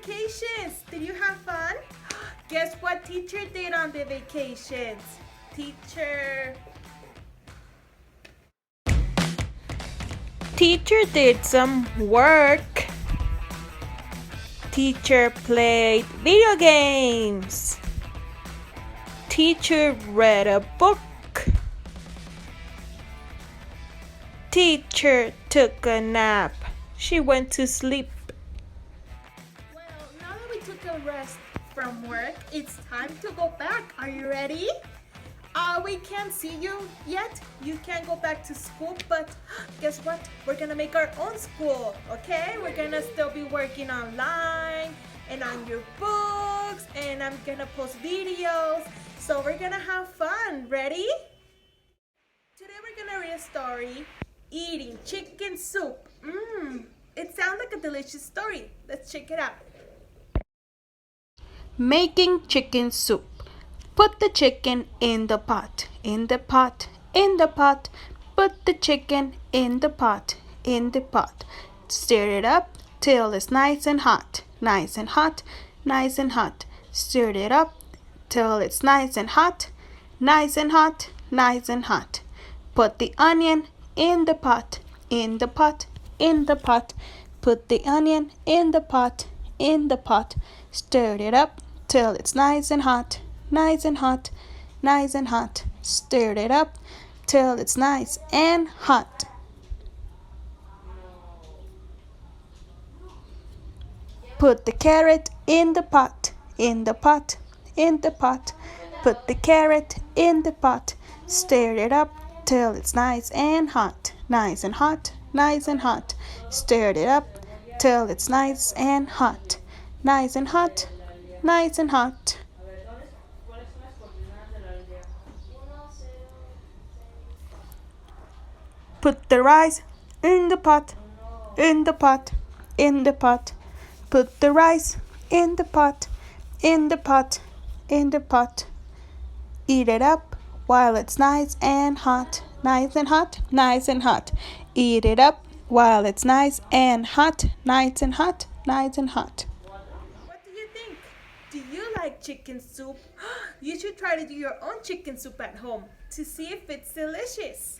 vacations. Did you have fun? Guess what teacher did on the vacations? Teacher did some work. Teacher played video games. Teacher read a book. Teacher took a nap. She went to sleep. Well, now that we took a rest from work, it's time to go back. Are you ready? We can't see you yet. You can't go back to school, but guess what? We're gonna make our own school, okay? We're gonna still be working online and on your books, and I'm gonna post videos. So we're gonna have fun. Ready? Today we're gonna read a story, Eating Chicken Soup. It sounds like a delicious story. Let's check it out. Making chicken soup. Put the chicken in the pot, in the pot, in the pot. Put the chicken in the pot, in the pot. Stir it up till it's nice and hot, nice and hot, nice and hot. Stir it up till it's nice and hot, nice and hot, nice and hot. Put the onion in the pot, in the pot, in the pot. Put the onion in the pot, in the pot. Stir it up till it's nice and hot, nice and hot, nice and hot. Stir it up till it's nice and hot. Put the carrot in the pot, in the pot, in the pot. Put the carrot in the pot. Stir it up till it's nice and hot, nice and hot, nice and hot. Stir it up till it's nice and hot, nice and hot, nice and hot. Put the rice in the pot, in the pot, in the pot. Put the rice in the pot, in the pot, in the pot. Eat it up while it's nice and hot, nice and hot, nice and hot. Eat it up while it's nice and hot, nice and hot, nice and hot. What do you think? Do you like chicken soup? You should try to do your own chicken soup at home to see if it's delicious.